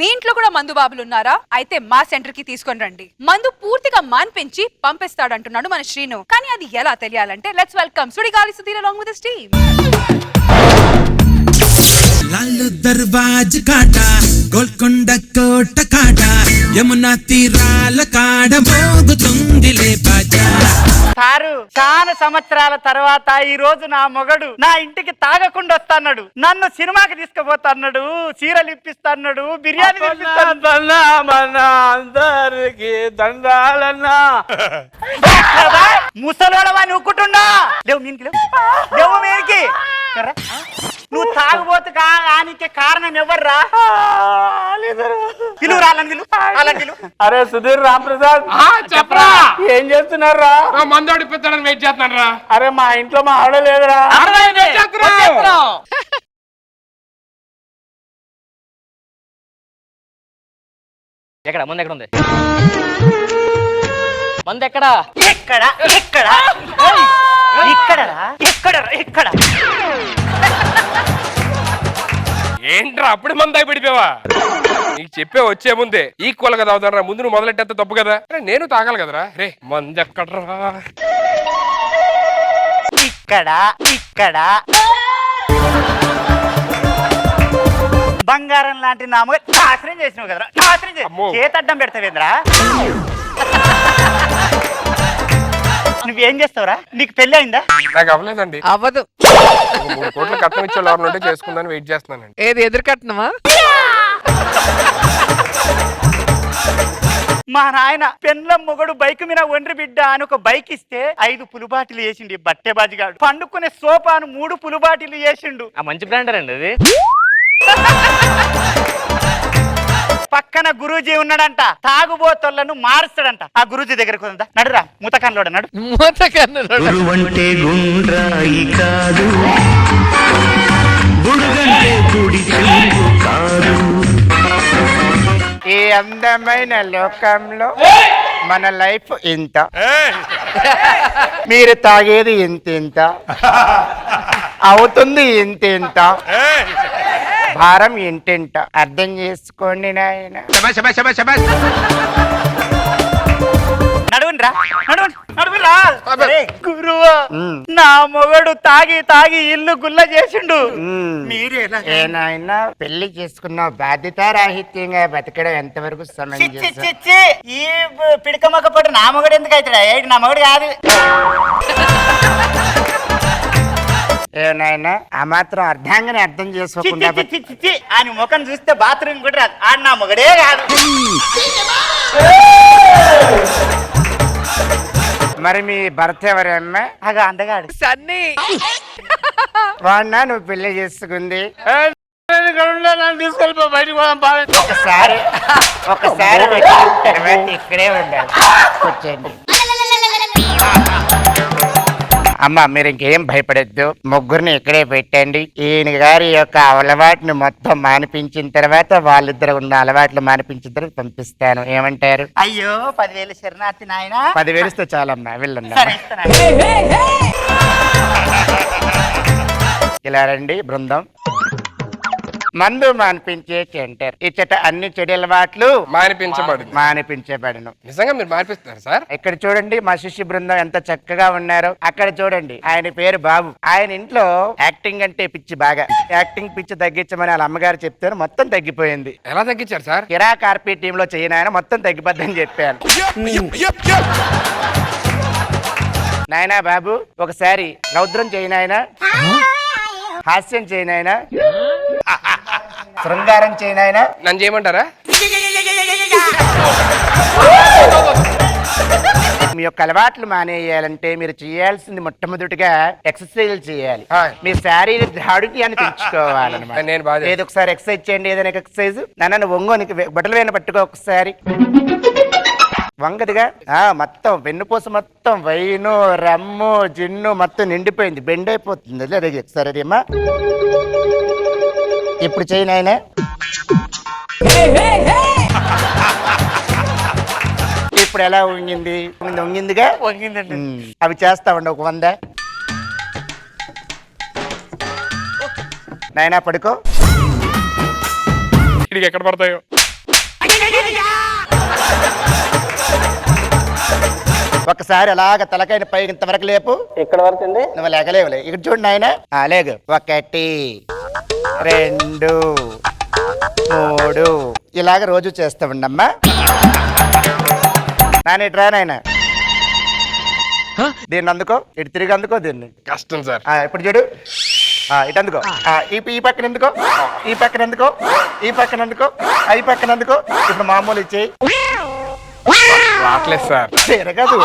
మీ ఇంట్లో కూడా మందు బాబులు ఉన్నారా? అయితే మా సెంటర్ కి తీసుకొని రండి. మందు పూర్తిగా మాన్పించి పంపిస్తాడంటున్నాడు మన శ్రీను. కానీ అది ఎలా తెలియాలంటే let's welcome Sudigali Sudheer along with his team. Lalu Darwaza काटा गोलकोंड कोट काटा यमुना तीराल काड మోగుతుందిలే బాజా. సారు చాలా సంవత్సరాల తర్వాత ఈ రోజు నా మొగడు నా ఇంటికి తాగకుండా వస్తాడు, నన్ను సినిమాకి తీసుకుపోతాడు, చీరలు ఇప్పిస్తాడు, బిర్యానీ అందరికి దండాలన్నా. ముసలోడవా నువ్వుకుంటుండా లేవు మీనికి లేవు మీనికి నువ్వు తాగుబోతు కానికి కారణం ఎవర్రా? పిలువు రాలని పిలువు. అరే సుధీర్ రాంప్రసాద్ చెప్పరా, ఏం చేస్తున్నారా? మందు అడిపిస్తాడని వెయిట్ చేస్తున్నాను రా. అరే మా ఇంట్లో మా ఆవిడ లేదురా. ఎక్కడ ముందు ఎక్కడ ఉంది? మందు ఎక్కడ? ఎక్కడ ఎక్కడ ఇక్కడరా ఎక్కడ ఎక్కడ? ఏంట్రా అప్పుడే మందు అయిపోయిపోయావా? నీకు చెప్పే వచ్చే ముందే ఈక్వల్ గా తాగుతారా, ముందు నువ్వు మొదలెట్టేస్తే తప్పు కదా. నేను తాగాలి కదరా. రే మందు ఎక్కడరా? ఇక్కడ ఇక్కడ బంగారం లాంటి నామగా నాశనం చేసినావు కదరా, నాశనం చేసి చేతడ్డం పెడతావేంద్రా? నువ్వేం చేస్తావురా? నీకు పెళ్లి అయిందా? నాకు అవ్వలేదండి. అవ్వదు. 3 కోట్లు కట్నం ఇచ్చే ఎవరు ఉంటే చేసుకుందని వెయిట్ చేస్తున్నానండి. ఏది ఎదురు కట్నమా? మా నాయన పెన్లం మొగడు బైక్ మీద ఒండ్రి బిడ్డ అని ఒక బైక్ ఇస్తే 5 పులిబాటిలు వేసిండు బట్టే బాజిగాడు. పండుకునే సోఫాను 3 పులిబాటిలు వేసిండు. ఆ మంచి బ్రాండర్ అండి అది. పక్కన గురూజీ ఉన్నాడంట, తాగుబోతోళ్లను మారుస్తాడంట. ఆ గురూజీ దగ్గరకు ఉందా? నడురా ముతకన్లోడ నడు. గురువంటే గుండ్రాయి కాదు, గుడుగంటే గుడి చెంగు కాదు. ఈ అందమైన లోకంలో మన లైఫ్ ఇంత, మీరు తాగేది ఇంత అవుతుంది, ఇంత భారం ఇంటింట. అర్థం చేసుకోండి నాయన. గురువా, నా మొగడు తాగి తాగి ఇల్లు గుల్ల చేసిండు. మీరేనా పెళ్లి చేసుకున్న బాధ్యత రాహిత్యంగా బతకడం ఎంతవరకు ఈ పిడకమొక్క పట్టు నా మొగడు ఎందుకు అవుతాడా? నా మొగడు కాదు. ఏనాయనా ఆ మాత్రం అర్ధాంగానే అర్థం చేసుకోకుండా ఆయన ముఖం చూస్తే బాత్రూమ్ కూడా రాదు. ఆడు నా మొగడే కాదు. మరి మీ భర్త ఎవరమ్మా? అగా అందగాడు సన్నీ. వాడినా నువ్వు పెళ్లి చేసుకుంది? తీసుకెళ్ళిపో బయటకు. ఒకసారి ఇక్కడే ఉండాలి. కూర్చోండి అమ్మ, మీరు ఇంకేం భయపడద్దు. ముగ్గురిని ఇక్కడే పెట్టండి. ఈయన గారి యొక్క అలవాటుని మొత్తం మానిపించిన తర్వాత వాళ్ళిద్దరు ఉన్న అలవాట్లు మానిపించిన తర్వాత పంపిస్తాను. ఏమంటారు? అయ్యో 10,000 శరణార్థి నాయన. 10,000 ఇస్తే చాలమ్మా, వెళ్ళండి. ఇలా రండి బృందం. మందు మానిపించే సెంటర్. ఇచ్చట అన్ని చెడు అలవాట్లు మానిపించబడును. నిజంగా మీరు మానిపిస్తున్నారు సార్? ఇక్కడ చూడండి మా శిష్య బృందం ఎంత చక్కగా ఉన్నారు. అక్కడ చూడండి ఆయన పేరు బాబు. ఆయన ఇంట్లో యాక్టింగ్ అంటే పిచ్చి, బాగా యాక్టింగ్ పిచ్చి తగ్గించమని వాళ్ళ అమ్మగారు చెప్తారు. మొత్తం తగ్గిపోయింది. ఎలా తగ్గించారు సార్? కిరా కార్పీ టీమ్ లో చేయనాయన మొత్తం తగ్గిపోద్దని చెప్పాను. నాయనా బాబు, ఒకసారి రౌద్రం చేయనాయనా, హాస్యం చేయనాయనా, శృంగారం చేయనాయనా. నన్ను చేయమంటారా? మీ యొక్క అలవాట్లు మానేయాలంటే మీరు చేయాల్సింది మొట్టమొదటిగా ఎక్సర్సైజ్ చేయాలి. మీ శారీరక దాడుని పెంచుకోవాలన్నమాట. ఏదో ఒకసారి ఎక్సర్సైజ్ చేయండి. ఏదైనా ఎక్సర్సైజ్. నన్ను ఒంగోనికి బట్టలు వేన పట్టుకో ఒకసారి. వంగదిగా మొత్తం వెన్నుపూస మొత్తం వైను రమ్ము జిన్ను మొత్తం నిండిపోయింది, బెండ్ అయిపోతుంది. అదే ఒకసారి అదేమా. ఇప్పుడు చేయను ఆయన. ఇప్పుడు ఎలా వంగింది? వంగిందిగా, వంగిందండి. అవి చేస్తామండి ఒక 100. నాయనా పడుకో. ఎక్కడ పడతాయో ఒకసారి అలాగ తలకైన పైకి ఇంతవరకు లేపు. ఇక్కడ వరకు అండి. నువ్వు లేగలేవులే. ఇక్కడ చూడు నాయన. లేగు. 1 2 3 ఇలాగ రోజు చేస్తా ఉండమ్మా. నాన్న ఇటు రా నాయన. దీన్ని అందుకో, ఇటు తిరిగి అందుకో దీన్ని. కష్టం సార్. ఇప్పుడు చూడు. ఇటు అందుకో. ఈ పక్కన ఎందుకో, ఈ పక్కన ఎందుకో, ఈ పక్కన ఎందుకో, ఈ పక్కన ఎందుకో. ఇప్పుడు మామూలు ఇచ్చేయి. రావట్లేదు సార్. తిరగదు.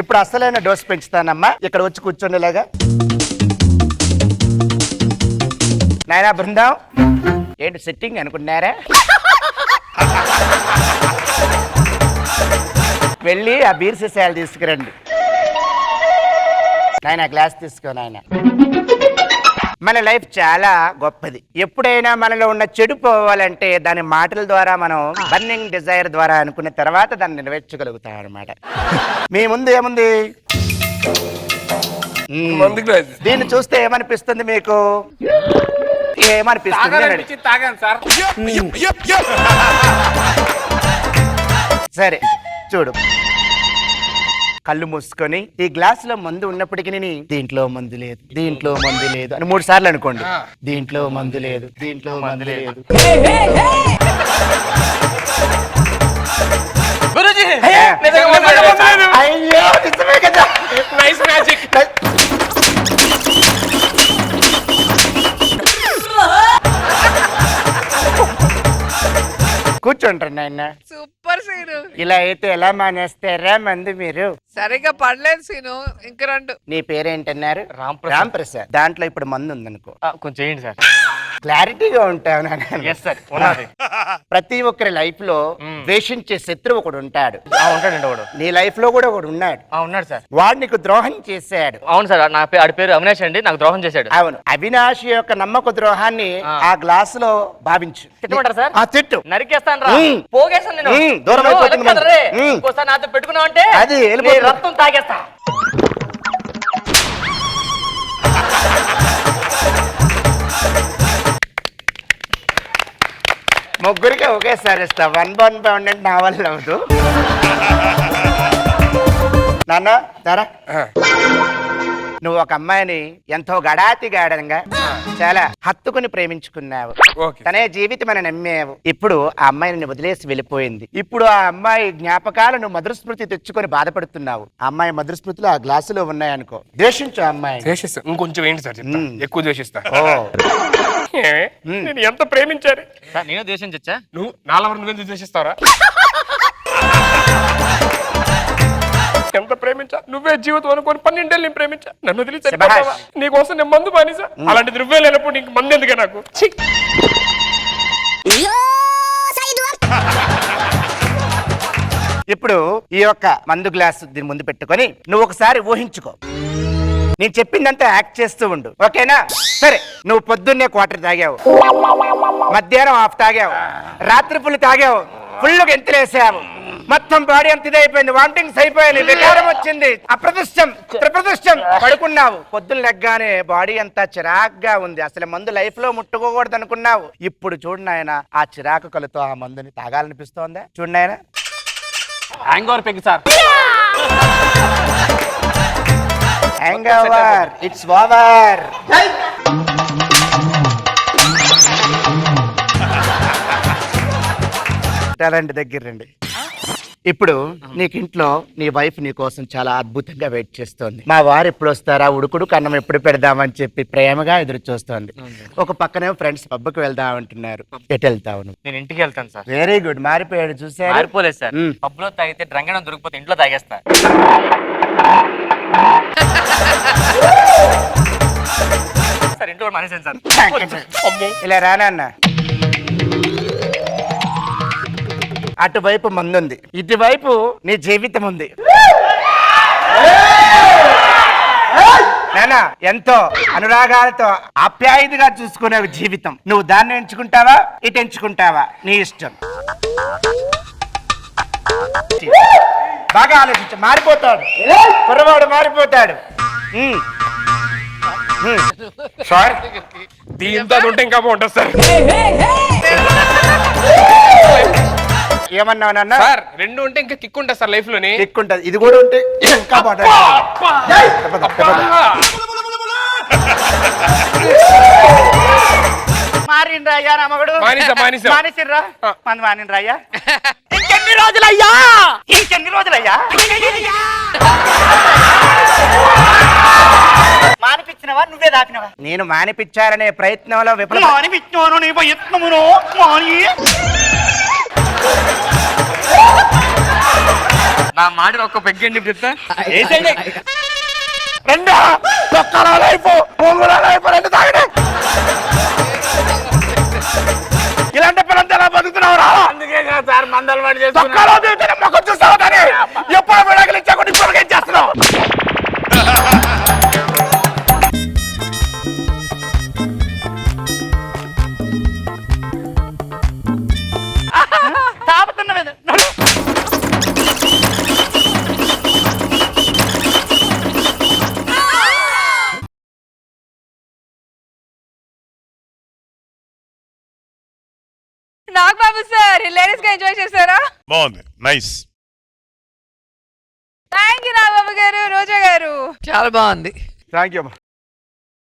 ఇప్పుడు అసలైన డోస్ పెంచుతానమ్మా. ఇక్కడ వచ్చి కూర్చోండిలాగా. నాయనా బృందం, ఏంటి సెట్టింగ్ అనుకున్నారా? వెళ్ళి ఆ బీర్ సీసాలు తీసుకురండి. నాయన గ్లాస్ తీసుకో నాయన. మన లైఫ్ చాలా గొప్పది. ఎప్పుడైనా మనలో ఉన్న చెడు పోవాలంటే దాని మాటల ద్వారా మనం బర్నింగ్ డిజైర్ ద్వారా అనుకున్న తర్వాత దాన్ని నెరవేర్చగలుగుతాం అన్నమాట. మీ ముందు ఏముంది? దీన్ని చూస్తే ఏమనిపిస్తుంది మీకు? ఏమనిపిస్తుంది? తాగాను సార్. సరే చూడు, కళ్ళు మూసుకొని ఈ గ్లాస్ లో మందు ఉన్నప్పటికీ దీంట్లో మందు లేదు, దీంట్లో మందు లేదు అని 3 సార్లు అనుకోండి. దీంట్లో మందు లేదు, దీంట్లో మందు లేదు. గురూజీ అయ్యో నిజమే కదా. Nice magic. కూర్చోంటారు నాయన. Super scene. ఇలా అయితే ఎలా మానేస్తారా మందు మీరు? సరిగ్గా పడలేదు సీను. ఇంక 2. నీ పేరేంటన్నారు? రామ్ ప్రసాద్. దాంట్లో ఇప్పుడు మందు ఉందనుకో, కొంచెం చేయండి సార్. క్లారిటీగా ఉంటావు నాన్న. ఎస్ సార్ ఉన్నది. ప్రతి ఒక్కరి లైఫ్ లో ద్వేషించే శత్రువు ఒకడు ఉంటాడు. ఉంటాడండి ఒకడు. నీ లైఫ్ లో కూడా ఒకడు ఉన్నాడు. ఉన్నాడు సార్. వాడు నీకు ద్రోహం చేశాడు. అవును సార్. ఆడి పేరు అవినాష్ అండి. నాకు ద్రోహం చేశాడు. అవును. అవినాష్ యొక్క నమ్మక ద్రోహాన్ని ఆ గ్లాస్ లో భావించు. తిట్టమంటారా సార్? తిట్టు. నరికేస్తాను రా. పోగేస్తాను నేను. దూరం అయిపోతుంది నువ్వు మందు. ఇంకోసారి నాతో పెట్టుకున్నావు అంటే అది వెళ్ళిపోతుంది. రక్తం తాగేస్తా. ముగ్గురికి ఒకేసారి ఇస్తా. 1 pound అంటే నా వల్ల అవదు. నాన్న సరా, నువ్వు ఒక అమ్మాయిని ఎంతో గడాతి గాఢంగా చాలా హత్తుకుని ప్రేమించుకున్నావు. తనే జీవితం అని నమ్మావు. ఇప్పుడు ఆ అమ్మాయిని వదిలేసి వెళ్ళిపోయింది. ఇప్పుడు ఆ అమ్మాయి జ్ఞాపకాలను మధుర స్మృతి తెచ్చుకొని బాధపడుతున్నావు. ఆ అమ్మాయి మధుర స్మృతిలో ఆ గ్లాసులో ఉన్నాయనుకో, ద్వేషించు ఆ అమ్మాయి. ద్వేషిస్తా. ఇంకొంచెం ఏంటి సార్ చెప్తా. ఎక్కువ ద్వేషిస్తా. ఓ నేను ఎంత ప్రేమించారు. నేను ద్వేషించచ్చా? నువ్వు నాలుగు నువ్వెందుకు ద్వేషిస్తావరా? ఎంత ప్రేమించా. నువ్వే జీవితం అనుకోని 12 ఏళ్ళు నేను ప్రేమించా. నన్ను వదిలి చనిపోతావా? నీకోసం నేను మందు మానేసా. అలాంటిది నువ్వే లేనప్పుడు నీకు మందు ఎందుకే నాకు? ఇప్పుడు ఈ యొక్క మందు గ్లాస్ దీని ముందు పెట్టుకొని నువ్వు ఒకసారి ఊహించుకో. నేను చెప్పిందంతా యాక్ట్ చేస్తూ ఉండు, ఓకేనా? సరే, నువ్వు పొద్దున్నే 1/4 తాగావు, మధ్యాహ్నం 1/2 తాగావు, రాత్రి ఫుల్ తాగావు, ఫుల్ గెంతులేసావు, మొత్తం బాడీ అంత ఇదైపోయింది, వామిటింగ్స్ అయిపోయింది, వికారం వచ్చింది, అప్రతిష్టం త్రిప్రతిష్టం, పడుకున్నావు. పొద్దున్న లెగ్గానే బాడీ అంతా చిరాగ్గా ఉంది. అసలు మందు లైఫ్ లో ముట్టుకోకూడదు అనుకున్నావు. ఇప్పుడు చూడు నాయన, ఆ చిరాకు కలుతో ఆ మందుని తాగాలనిపిస్తోందా? చూడు నాయన. Hang over peg sir. Hang over, it's over. రండి, దగ్గర రండి. ఇప్పుడు నీకు ఇంట్లో నీ వైఫ్ నీ కోసం చాలా అద్భుతంగా వెయిట్ చేస్తోంది. మా వారు ఎప్పుడు వస్తారా, ఉడుకుడు కన్నం ఎప్పుడు పెడదామని చెప్పి ప్రేమగా ఎదురు చూస్తోంది. ఒక పక్కనే ఫ్రెండ్స్ పబ్కి వెళ్దాం అంటున్నారు. ఎటు వెళ్తావు నువ్వు? నేను ఇంటికి వెళ్తాను సార్. వెరీ గుడ్, మారిపోయాడు చూసారు. మారిపోలేదు సార్. పబ్ లో తాగితే డ్రంగనం దొరికిపోతే ఇంట్లో తాగేస్తా. సార్ ఇంట్లో మానేసాను సార్. ఇలా రానన్న. అటువైపు మందుంది, ఇటువైపు నీ జీవితం ఉంది. నానా, ఎంతో అనురాగాలతో ఆప్యాయతగా చూసుకునే జీవితం. నువ్వు దాన్ని ఎంచుకుంటావా, ఇటు ఎంచుకుంటావా? నీ ఇష్టం. బాగా ఆలోచించు. మారిపోతాడు కుర్రవాడు, మారిపోతాడు. సార్ దీంతో అది ఉంటే ఇంకా బాగుంటుంది సార్. ఏమన్నావు నాన్న? సార్ రెండు ఉంటే ఇంకా కిక్ ఉంటుంది సార్ లైఫ్ లోని. కిక్ ఉంటది, ఇది కూడా ఉంటే ఇంకా బాగుంటది. మారిండ్రా అయ్యా నా మగడు. మానేసా. మానేసిర్రా మంది మానిండ్రా అయ్యా. ఇంకెన్ని రోజులయ్యా? ఇంకెన్ని రోజులయ్యా? మానిపించినవా నువ్వే దాపినవా? నేను మానిపించాలనే ప్రయత్నంలో విఫలం. మానిపించాను నీ ప్రయత్నమును మాని. నా మాట ఒక్క పెగ్గండి చెప్తా. రెండు ఒక్కల లైఫ్ పొంగుల లైఫ్ రెండు తాగడే. ఇలాంటి పిల్లలతో ఎలా బతుకుతున్నావురా? అందుకే సార్ మందలు పడి ఒక్కలో దిగుతానే మొక్క చూస్తావు కానీ ఎప్పుడు విడాకులు ఇచ్చాకుండా ఇప్పుడు ఏం చేస్తున్నావు? తాపుతున్నది నాగబాబు సార్ హిలేరియస్ గా ఎంజాయ్ చేశారా? బాగుంది, నైస్. థ్యాంక్ యూ నాగబాబు గారు, రోజా గారు. చాలా బాగుంది. Thank you.